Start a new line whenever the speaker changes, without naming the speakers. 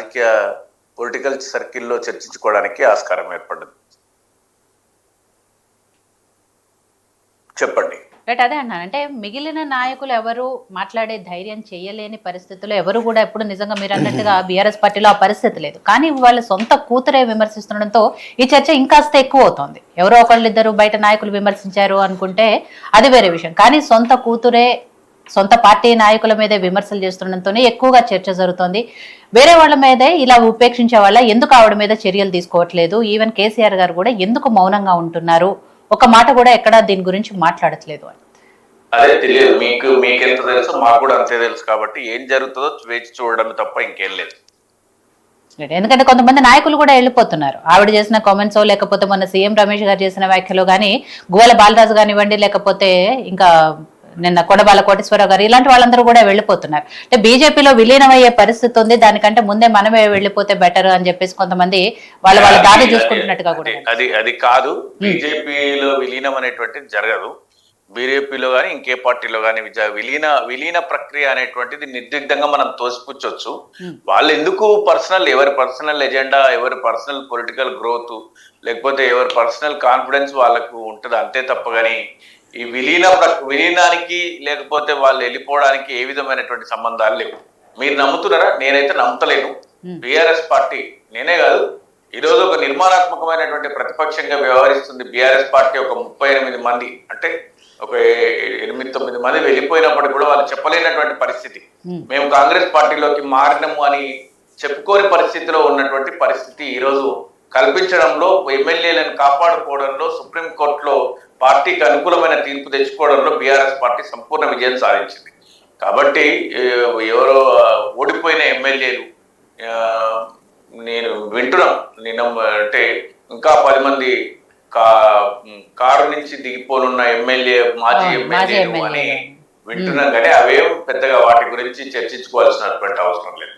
రాజకీయ పొలిటికల్ సర్కిల్లో చర్చించుకోవడానికి ఆస్కారం ఏర్పడింది. చెప్పండి.
రైట్, అదే అన్నాను. అంటే మిగిలిన నాయకులు ఎవరు మాట్లాడే ధైర్యం చేయలేని పరిస్థితుల్లో ఎవరు కూడా ఎప్పుడు నిజంగా మీరు అన్నట్టుగా బీఆర్ఎస్ పార్టీలో ఆ పరిస్థితి లేదు. కానీ వాళ్ళ సొంత కూతురే విమర్శిస్తుండడంతో ఈ చర్చ ఇంకాస్త ఎక్కువ అవుతోంది. ఎవరో ఒకళ్ళిద్దరు బయట నాయకులు విమర్శించారు అనుకుంటే అది వేరే విషయం. కానీ సొంత కూతురే సొంత పార్టీ నాయకుల మీదే విమర్శలు చేస్తుండడంతోనే ఎక్కువగా చర్చ జరుగుతోంది. వేరే వాళ్ళ మీదే ఇలా ఉపేక్షించే వాళ్ళ ఎందుకు ఆవిడ మీద చర్యలు తీసుకోవట్లేదు, ఈవెన్ కేసీఆర్ గారు కూడా ఎందుకు మౌనంగా ఉంటున్నారు, ఒక మాట కూడా ఎక్కడ దీని గురించి మాట్లాడట్లేదు అని.
అదే తెలియదు, మీకెంత తెలుసు మాకు కూడా అంతే తెలుసు. కాబట్టి ఏం జరుగుతుందో వేచి చూడడం తప్ప ఇంకేం లేదు.
ఎందుకంటే కొంతమంది నాయకులు కూడా వెళ్ళిపోతున్నారు. ఆవిడ చేసిన కామెంట్స్ లేకపోతే మొన్న సీఎం రమేష్ గారు చేసిన వ్యాఖ్యలు కానీ, గువ్వల బాలరాజు కానివ్వండి, లేకపోతే ఇంకా నిన్న కొడబాల కోటేశ్వరరావు గారు, ఇలాంటి వాళ్ళందరూ కూడా వెళ్ళిపోతున్నారు. అంటే బీజేపీలో విలీనమయ్యే పరిస్థితి ఉంది, దానికంటే ముందే మనమే వెళ్ళిపోతే బెటర్ అని చెప్పేసి కొంతమంది వాళ్ళ దారి చూసుకుంటున్నట్టుగా కూడా.
అది కాదు, బీజేపీలో విలీనం అనేటువంటిది జరగదు. బీజేపీలో కానీ ఇంకే పార్టీలో కానీ విలీన ప్రక్రియ అనేటువంటిది నిర్దిగ్ధంగా మనం తోసిపుచ్చొచ్చు. వాళ్ళు ఎందుకు ఎవరి పర్సనల్ ఎజెండా, ఎవరి పర్సనల్ పొలిటికల్ గ్రోత్, లేకపోతే ఎవరి పర్సనల్ కాన్ఫిడెన్స్ వాళ్ళకు ఉంటుంది అంతే తప్ప. కానీ ఈ విలీనానికి లేకపోతే వాళ్ళు వెళ్ళిపోవడానికి ఏ విధమైనటువంటి సంబంధాలు లేవు. మీరు నమ్ముతున్నారా? నేనైతే నమ్మతలేను. బీఆర్ఎస్ పార్టీ, నేనే కాదు, ఈరోజు ఒక నిర్మాణాత్మకమైనటువంటి ప్రతిపక్షంగా వ్యవహరిస్తుంది బీఆర్ఎస్ పార్టీ. ఒక 38 మంది, అంటే ఒక 8-9 మంది వెళ్ళిపోయినప్పటికీ కూడా వాళ్ళు చెప్పలేనటువంటి పరిస్థితి. మేము కాంగ్రెస్ పార్టీలోకి మారినము అని చెప్పుకోని పరిస్థితిలో ఉన్నటువంటి పరిస్థితి ఈరోజు కల్పించడంలో, ఎమ్మెల్యేలను కాపాడుకోవడంలో, సుప్రీంకోర్టులో పార్టీకి అనుకూలమైన తీర్పు తెచ్చుకోవడంలో బీఆర్ఎస్ పార్టీ సంపూర్ణ విజయం సాధించింది. కాబట్టి ఎవరో ఓడిపోయిన ఎమ్మెల్యేలు, నేను వింటున్నాం అంటే ఇంకా 10 మంది కారు నుంచి దిగిపోనున్న మాజీ ఎమ్మెల్యేలు అని వింటున్నాం. కానీ అవేం పెద్దగా వాటి గురించి చర్చించుకోవాల్సినటువంటి అవసరం లేదు.